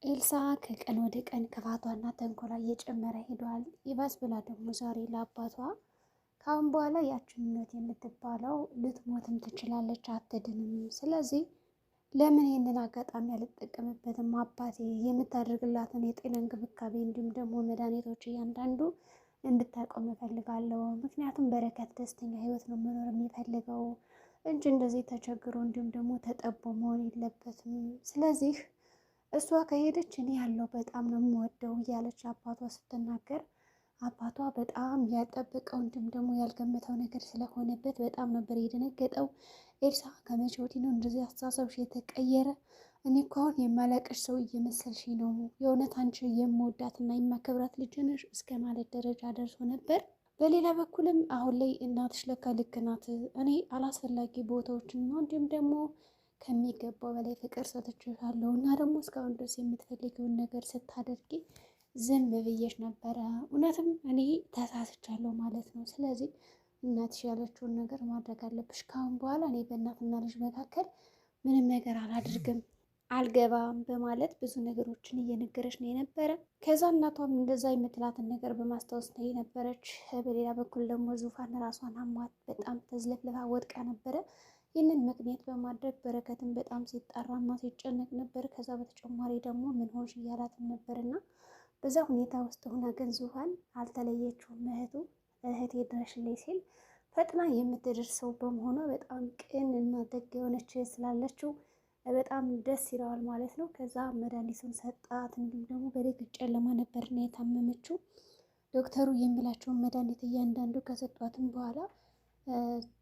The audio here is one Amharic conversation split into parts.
ኤልሳ ከቀን ወደ ቀን ክፋቷና ተንኮሏ እየጨመረ ሄዷል። ይባስ ብላ ደግሞ ዛሬ ለአባቷ ከአሁን በኋላ ያችን ምኞት የምትባለው ልትሞትም ትችላለች፣ አትድንም። ስለዚህ ለምን ይህንን አጋጣሚ አልጠቀምበትም? አባቴ የምታደርግላትን የጤና እንክብካቤ እንዲሁም ደግሞ መድኃኒቶች እያንዳንዱ እንድታቆም እፈልጋለሁ። ምክንያቱም በረከት ደስተኛ ህይወት ነው መኖር የሚፈልገው እንጂ እንደዚህ ተቸግሮ እንዲሁም ደግሞ ተጠቦ መሆን የለበትም። ስለዚህ እሷ ከሄደች እኔ ያለው በጣም ነው የምወደው እያለች አባቷ ስትናገር አባቷ በጣም ያልጠበቀው እንዲሁም ደግሞ ያልገመተው ነገር ስለሆነበት በጣም ነበር የደነገጠው። ኤልሳ ከመቼ ወዲህ ነው እንደዚህ አስተሳሰብሽ የተቀየረ? እኔ እኮ አሁን የማላቅሽ ሰው እየመሰልሽ ነው። የእውነት አንቺ የምወዳትና የማከብራት ልጅ ነሽ እስከ ማለት ደረጃ ደርሶ ነበር። በሌላ በኩልም አሁን ላይ እናትሽ ለካ ልክ ናት። እኔ አላስፈላጊ ቦታዎችን ነው እንዲሁም ደግሞ ከሚገባው በላይ ፍቅር ሰጥቼሻለሁ እና ደግሞ እስካሁን ድረስ የምትፈልጊውን ነገር ስታደርጊ ዝም ብዬሽ ነበረ። እውነትም እኔ ተሳስቻለሁ ማለት ነው። ስለዚህ እናትሽ ያለችውን ነገር ማድረግ አለብሽ። ካሁን በኋላ እኔ በእናትና ልጅ መካከል ምንም ነገር አላደርግም፣ አልገባም በማለት ብዙ ነገሮችን እየነገረች ነው የነበረ። ከዛ እናቷም እንደዛ የምትላትን ነገር በማስታወስ ነው የነበረች። በሌላ በኩል ደግሞ ዙፋን ራሷን አሟት በጣም ተዝለፍልፋ ወድቃ ነበረ። ይህንን ምክንያት በማድረግ በረከትን በጣም ሲጣራና ሲጨነቅ ነበር። ከዛ በተጨማሪ ደግሞ ምን ሆንሽ እያላትም ነበርና በዛ ሁኔታ ውስጥ ሆና ግን ዙፋን አልተለየችውም። እህቴ ድረሽልኝ ሲል ፈጥና የምትደርሰው በመሆኗ በጣም ቅን እና ደግ የሆነች ስላለችው በጣም ደስ ይለዋል ማለት ነው። ከዛ መድኃኒቱን ሰጣት። እንዲሁም ደግሞ በሌሊት ጨለማ ነበርና የታመመችው። ዶክተሩ የሚላቸውን መድኃኒት እያንዳንዱ ከሰጧትም በኋላ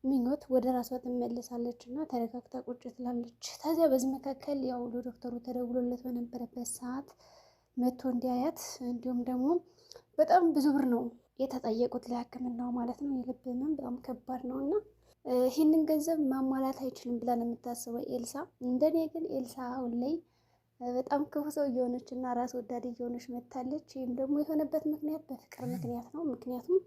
ምኞት ወደ ራሷ ትመለሳለች እና ተረጋግታ ቁጭ ትላለች። ታዲያ በዚህ መካከል ያው ለዶክተሩ ተደውሎለት በነበረበት ሰዓት መቶ እንዲያያት እንዲሁም ደግሞ በጣም ብዙ ብር ነው የተጠየቁት ለሕክምናው ማለት ነው። የልብ ህመም በጣም ከባድ ነው እና ይህንን ገንዘብ ማሟላት አይችልም ብላ ነው የምታስበው ኤልሳ። እንደኔ ግን ኤልሳ አሁን ላይ በጣም ክፉ ሰው እየሆነች እና ራስ ወዳድ እየሆነች መታለች። ይህም ደግሞ የሆነበት ምክንያት በፍቅር ምክንያት ነው። ምክንያቱም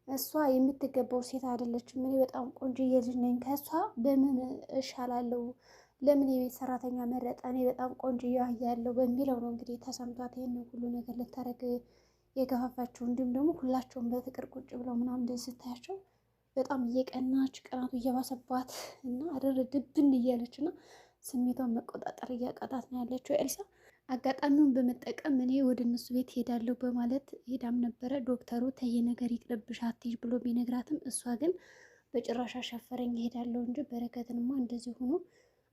እሷ የምትገባው ሴት አይደለችም። እኔ በጣም ቆንጆዬ ልጅ ነኝ፣ ከእሷ በምን እሻላለሁ? ለምን የቤት ሰራተኛ መረጠ? እኔ በጣም ቆንጆዬ ያለው በሚለው ነው እንግዲህ ተሰምቷት ይሄን ሁሉ ነገር ልታረግ የገፋፋቸው። እንዲሁም ደግሞ ሁላቸውም በፍቅር ቁጭ ብለው ምናምን ስታያቸው በጣም እየቀናች ቅናቱ እየባሰባት እና አደረ ድብን እያለች እና ስሜቷን መቆጣጠር እያቃጣት ነው ያለችው ኤልሳ። አጋጣሚውን በመጠቀም እኔ ወደ እነሱ ቤት ሄዳለሁ በማለት ሄዳም ነበረ። ዶክተሩ ተየ ነገር ይቅርብሽ አትሄጂ ብሎ ቢነግራትም እሷ ግን በጭራሽ አሻፈረኝ ሄዳለሁ እንጂ በረከትንማ እንደዚህ ሆኖ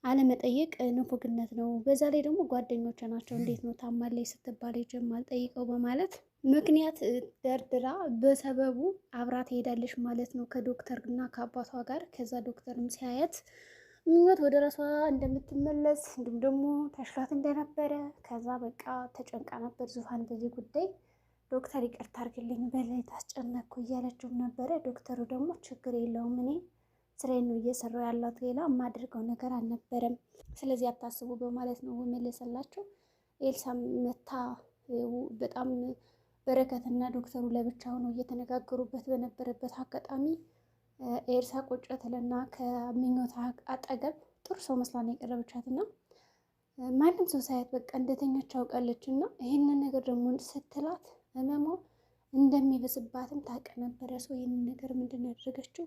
አለመጠየቅ ንፉግነት ነው። በዛ ላይ ደግሞ ጓደኞች ናቸው። እንዴት ነው ታማለች ስትባል ጀማል ጠይቀው በማለት ምክንያት ደርድራ በሰበቡ አብራ ትሄዳለች ማለት ነው ከዶክተር እና ከአባቷ ጋር። ከዛ ዶክተርም ሲያያት ምኞት ወደ ራሷ እንደምትመለስ እንዲሁም ደግሞ ተሽላት እንደነበረ ከዛ በቃ ተጨንቃ ነበር ዙፋን በዚህ ጉዳይ። ዶክተር ይቅርታ አድርግልኝ በላይ ታስጨነቅኩ እያለችው ነበረ። ዶክተሩ ደግሞ ችግር የለውም እኔ ስራዬን ነው እየሰራሁ ያላት ሌላ የማደርገው ነገር አልነበረም፣ ስለዚህ አታስቡ በማለት ነው መለሰላቸው። ኤልሳ መታ በጣም በረከትና ዶክተሩ ለብቻ ሆነው እየተነጋገሩበት በነበረበት አጋጣሚ ኤልሳ ቁጭ ትልና ከምኞት አጠገብ ጥሩ ሰው መስላ ነው የቀረበቻትና ማንም ሰው ሳያት በቃ እንደተኛች አውቃለች። እና ይህንን ነገር ደግሞ ስትላት ህመሟ እንደሚበስባትም ታውቅ ነበረ። ሰው ይህንን ነገር ምንድን ነው ያደረገችው?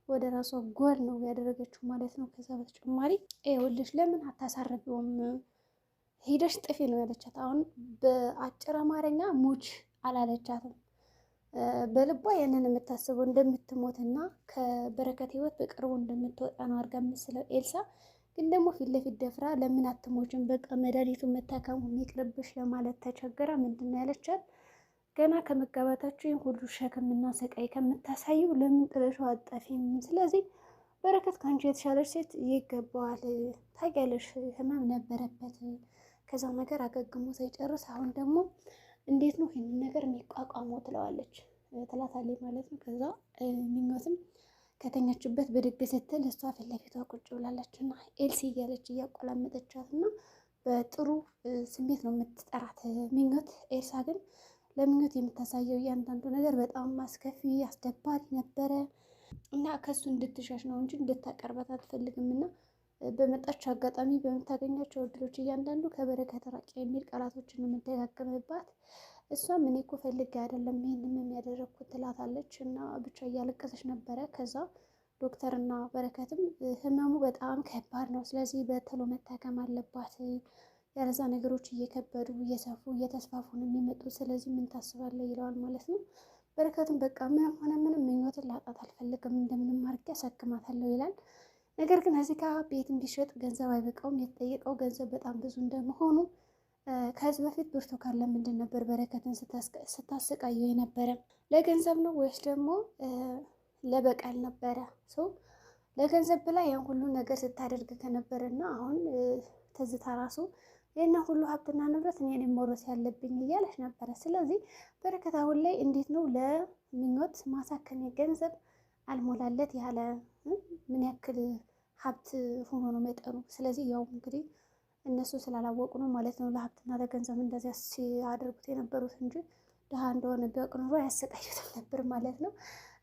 ወደ ራሷ ጎል ነው ያደረገችው ማለት ነው። ከዛ በተጨማሪ ይኸውልሽ ለምን አታሳርቢውም? ሄደሽ ጥፊ ነው ያለቻት። አሁን በአጭር አማርኛ ሙች አላለቻትም። በልቧ ያንን የምታስበው እንደምትሞትና ከበረከት ህይወት በቅርቡ እንደምትወጣ ነው አድርጋ የምትስለው ኤልሳ። ግን ደግሞ ፊት ለፊት ደፍራ ለምን አትሞችም? በቃ መድኃኒቱን መታከሙ የሚቅርብሽ ለማለት ተቸገራ። ምንድን ነው ያለቻት? ገና ከመጋባታችሁ ይህን ሁሉ ሸክምና ሰቃይ ከምታሳዩ ለምን ጥለሽው አጠፊም? ስለዚህ በረከት ከአንቺ የተሻለች ሴት ይገባዋል። ታውቂያለሽ ህመም ነበረበት። ከዛ ነገር አገግሞ ሳይጨርስ አሁን ደግሞ እንዴት ነው ይህንን ነገር የሚቋቋመው ትላታለች ማለት ነው። ከዛ ምኞትም ከተኛችበት ብድግ ስትል እሷ ፊት ለፊቷ ቁጭ ብላለች እና ኤልሲ እያለች እያቆላመጠቻት እና በጥሩ ስሜት ነው የምትጠራት ምኞት። ኤልሳ ግን ለምኞት የምታሳየው እያንዳንዱ ነገር በጣም አስከፊ አስደባሪ ነበረ እና ከሱ እንድትሸሽ ነው እንጂ እንድታቀርባት አትፈልግም። እና በመጣች አጋጣሚ በምታገኛቸው እድሎች እያንዳንዱ ከበረከት ራቂ የሚል ቃላቶችን የምደጋገምባት። እሷም እኔ እኮ ፈልጌ አይደለም ይህንን የሚያደረግኩት ትላታለች እና ብቻ እያለቀሰች ነበረ። ከዛ ዶክተርና በረከትም ህመሙ በጣም ከባድ ነው፣ ስለዚህ በቶሎ መታከም አለባት፣ ያለዛ ነገሮች እየከበዱ እየሰፉ እየተስፋፉ ነው የሚመጡት፣ ስለዚህ ምን ታስባለህ ይለዋል ማለት ነው። በረከትም በቃ ምንም ሆነ ምንም ምኞትን ላጣት አልፈልግም፣ እንደምንም አድርጌ አሳክማታለሁ ይላል። ነገር ግን እዚህ ጋር ቤት እንዲሸጥ ገንዘብ አይበቃውም። የተጠየቀው ገንዘብ በጣም ብዙ እንደመሆኑ ከዚህ በፊት ብርቱካን ለምንድን ነበር በረከትን ስታሰቃየው የነበረ? ለገንዘብ ነው ወይስ ደግሞ ለበቀል ነበረ? ሰው ለገንዘብ ብላ ያን ሁሉ ነገር ስታደርግ ከነበረ እና አሁን ትዝታ ራሱ ይህን ሁሉ ሀብትና ንብረት እኔን መውረስ ያለብኝ እያለች ነበረ። ስለዚህ በረከት አሁን ላይ እንዴት ነው ለምኞት ማሳከሚያ ገንዘብ አልሞላለት ያለ ምን ያክል ሀብት ሆኖ ነው መጠኑ። ስለዚህ ያው እንግዲህ እነሱ ስላላወቁ ነው ማለት ነው ለሀብትና ለገንዘብ እንደዚያ ሲያደርጉት የነበሩት እንጂ ድሃ እንደሆነ ቢያውቅ ኑሮ ያሰቃዩትም ነበር ማለት ነው።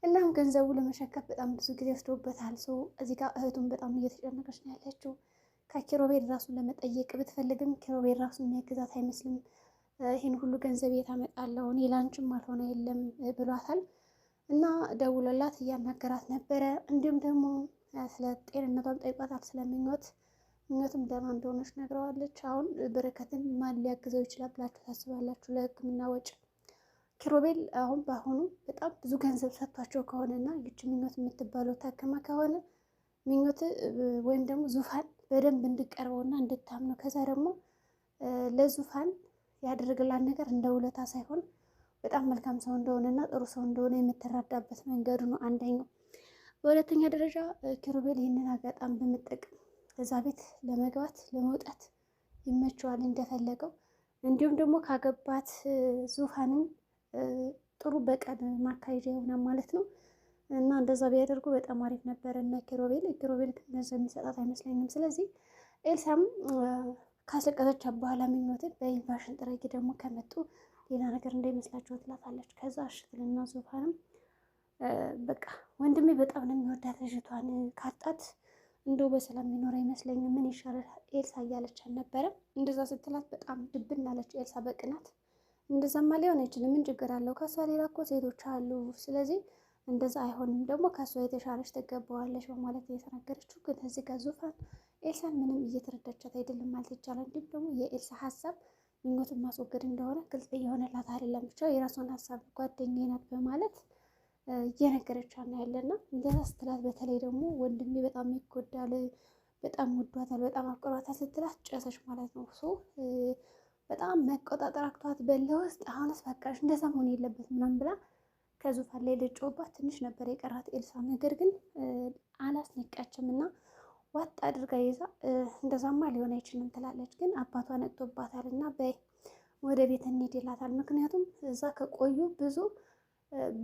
እናም ገንዘቡ ለመሸከፍ በጣም ብዙ ጊዜ ወስዶበታል። ሰው እዚህ ጋር እህቱን በጣም እየተጨነቀች ነው ያለችው። ከኪሮቤል ራሱን ለመጠየቅ ብትፈልግም ኪሮቤል ራሱን የሚያግዛት አይመስልም። ይህን ሁሉ ገንዘብ የት አመጣለሁ እኔ ላንቺም አልሆነ የለም ብሏታል። እና ደውሎላት እያናገራት ነበረ። እንዲሁም ደግሞ ስለ ጤንነቷም ጠይቋታል። ስለምኞት ምኞትም ደህና እንደሆነች ነግረዋለች። አሁን በረከትን ማን ሊያግዘው ይችላል ብላችሁ ታስባላችሁ? ለሕክምና ወጪ ኪሮቤል አሁን በአሁኑ በጣም ብዙ ገንዘብ ሰጥቷቸው ከሆነና ይች ምኞት የምትባለው ታከማ ከሆነ ምኞት ወይም ደግሞ ዙፋን በደንብ እንድቀርበውና እንድታምነው ከዛ ደግሞ ለዙፋን ያደረገላት ነገር እንደ ውለታ ሳይሆን በጣም መልካም ሰው እንደሆነና ጥሩ ሰው እንደሆነ የምትረዳበት መንገዱ ነው አንደኛው። በሁለተኛ ደረጃ ኪሩቤል ይህንን አጋጣሚ በመጠቀም እዛ ቤት ለመግባት ለመውጣት ይመቸዋል እንደፈለገው። እንዲሁም ደግሞ ካገባት ዙፋንን ጥሩ በቀል ማካሄጃ ይሆናል ማለት ነው። እና እንደዛ ቢያደርጉ በጣም አሪፍ ነበር። እና ኪሮቤል ግን ገንዘብ የሚሰጣት አይመስለኝም። ስለዚህ ኤልሳም ካስለቀሰች በኋላ ምኞትን በኢንቫሽን ጥረጊ ደግሞ ከመጡ ሌላ ነገር እንዳይመስላቸው ትላታለች። ከዛ እሽትልና ዙፋንም በቃ ወንድሜ በጣም ነው የሚወዳት ልጅቷን፣ ካጣት እንደው በሰላም የሚኖር አይመስለኝም፣ ምን ይሻላል ኤልሳ እያለች አልነበረም? እንደዛ ስትላት በጣም ድብን አለች ኤልሳ በቅናት። እንደዛማ ሊሆን አይችልም፣ ምን ችግር አለው? ከሷ ሌላ እኮ ሴቶች አሉ፣ ስለዚህ እንደዛ አይሆንም፣ ደግሞ ከሷ የተሻለች ትገባዋለች በማለት የተናገረችው። ግን እዚህ ጋር ዙፋን ኤልሳን ምንም እየተረዳቻት አይደለም ማለት ይቻላል። እንዲሁም ደግሞ የኤልሳ ሀሳብ ምኞትን ማስወገድ እንደሆነ ግልጽ እየሆነላት አይደለም። ብቻ የራሷን ሀሳብ ጓደኛዬ ናት በማለት እየነገረቻት ነው ያለና እንደዛ ስትላት፣ በተለይ ደግሞ ወንድሜ በጣም ይጎዳል፣ በጣም ወዷታል፣ በጣም አፍቅሯታል ስትላት ጨሰች ማለት ነው። በጣም መቆጣጠር አቅቷት በለ ውስጥ አሁንስ በቃሽ እንደዛ መሆን የለበትም ምናምን ብላ ከዙፋን ላይ ልጮባት ትንሽ ነበር የቀራት ኤልሳ። ነገር ግን አላስነቃችም እና ዋጥ አድርጋ ይዛ እንደዛማ ሊሆን አይችልም ትላለች። ግን አባቷ ነቅቶባታል እና በይ ወደ ቤት እንሂድ ይላታል። ምክንያቱም እዛ ከቆዩ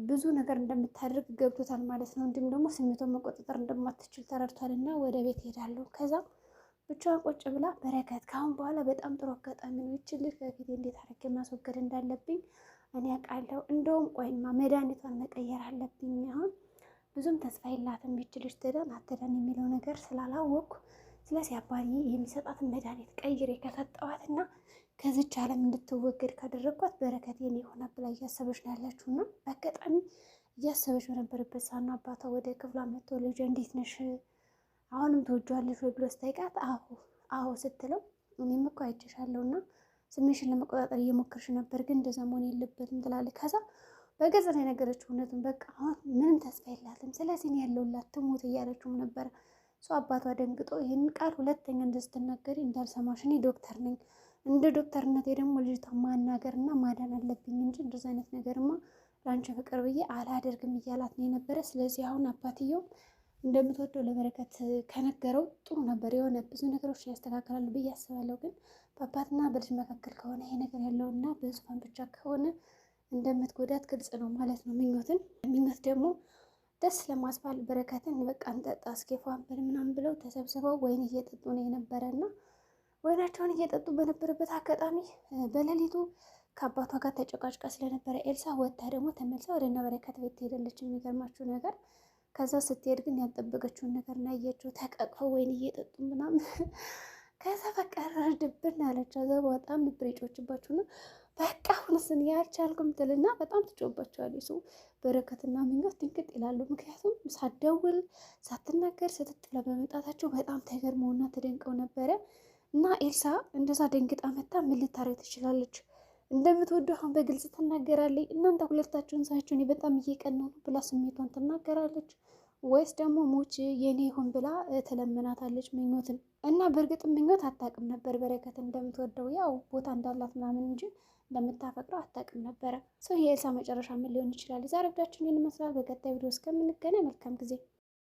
ብዙ ነገር እንደምታደርግ ገብቶታል ማለት ነው። እንዲሁም ደግሞ ስሜቷን መቆጣጠር እንደማትችል ተረድቷል እና ወደ ቤት ይሄዳሉ። ከዛ ብቻዋን ቁጭ ብላ በረከት ካሁን በኋላ በጣም ጥሩ አጋጣሚ ነው፣ ይችን ልጅ ከፊቴ እንዴት አድርጌ ማስወገድ እንዳለብኝ እኔ አውቃለሁ። እንደውም ቆይማ መድኃኒቷን መቀየር አለብኝ። አሁን ብዙም ተስፋ የላትም ይች ልጅ ትዳን አትዳን የሚለው ነገር ስላላወቅኩ፣ ስለዚህ አባዬ የሚሰጣትን መድኃኒት ቀይሬ ከሰጠዋት እና ከዚች ዓለም እንድትወገድ ካደረግኳት በረከት የኔ ሆና ብላ እያሰበች ነው ያለችው። እና በአጋጣሚ እያሰበች በነበረበት ሳና አባቷ ወደ ክፍሏ መጥቶ ልጅ እንዴት ነሽ አሁንም ትወጂዋለሽ ወይ ብሎ ስጠይቃት አዎ ስትለው እኔም እኮ አይቼሻለሁ እና ስሜሽን ለመቆጣጠር እየሞከርሽ ነበር፣ ግን እንደዛ መሆን የለበትም ትላለች። ከዛ በገጽ ነው የነገረችው እውነቱን። በቃ አሁን ምንም ተስፋ የላትም፣ ስለዚህ እኔ ያለሁላት ትሞት እያለችውም ነበረ። አባቷ ደንግጦ ይህን ቃል ሁለተኛ እንደስትናገሪ እንዳልሰማሽ፣ እኔ ዶክተር ነኝ፣ እንደ ዶክተርነቴ ደግሞ ልጅቷ ማናገርና ማዳን አለብኝ እንጂ እንደዚ አይነት ነገርማ ለአንቺ ፍቅር ብዬ አላደርግም እያላት ነው የነበረ። ስለዚህ አሁን አባትየው እንደምትወደው ለበረከት ከነገረው ጥሩ ነበር፣ የሆነ ብዙ ነገሮች ያስተካክላሉ ብዬ አስባለሁ። ግን በአባትና በልጅ መካከል ከሆነ ይሄ ነገር ያለውና በዙፋን ብቻ ከሆነ እንደምትጎዳት ግልጽ ነው ማለት ነው። ምኞት ደግሞ ደስ ለማስባል በረከትን በቃ እንጠጣ እስኬፏን ምናምን ብለው ተሰብስበው ወይን እየጠጡ ነው የነበረና ወይናቸውን እየጠጡ በነበረበት አጋጣሚ በሌሊቱ ከአባቷ ጋር ተጨቃጭቃ ስለነበረ ኤልሳ ወጥታ ደግሞ ተመልሳ ወደ እነ በረከት ቤት ትሄዳለች። የሚገርማችሁ ነገር ከዛ ስትሄድ ግን ያልጠበቀችውን ነገር ነው ያየችው። ተቃቅፈው ወይን እየጠጡ ምናምን ከዛ በቃ ድብን አለች። ከዛ በጣም ነበር የጮችባችሁ ነው በቃ አሁንስን ያልቻልኩም ትልና በጣም ትጮባቸዋለች። ሰው በረከትና ምኞት ድንቅጥ ይላሉ። ምክንያቱም ሳትደውል ሳትናገር ስትጥላ በመጣታቸው በጣም ተገርመውና ተደንቀው ነበረ። እና ኤልሳ እንደዛ ደንግጣ መታ ምን ልታረግ ትችላለች? እንደምትወደው አሁን በግልጽ ትናገራለች። እናንተ ሁለታችሁን ሳያችሁ እኔ በጣም እየቀናሁ ነው ብላ ስሜቷን ትናገራለች ወይስ ደግሞ ሞች የኔ ይሁን ብላ ትለምናታለች ምኞትን? እና በእርግጥ ምኞት አታውቅም ነበር በረከትን እንደምትወደው ያው ቦታ እንዳላት ምናምን እንጂ እንደምታፈቅረው አታውቅም ነበረ። ሰው የኤልሳ መጨረሻ ምን ሊሆን ይችላል? ዛሬ ብዳችን ይህን ይመስላል። በቀጣይ ቪዲዮ እስከምንገናኝ መልካም ጊዜ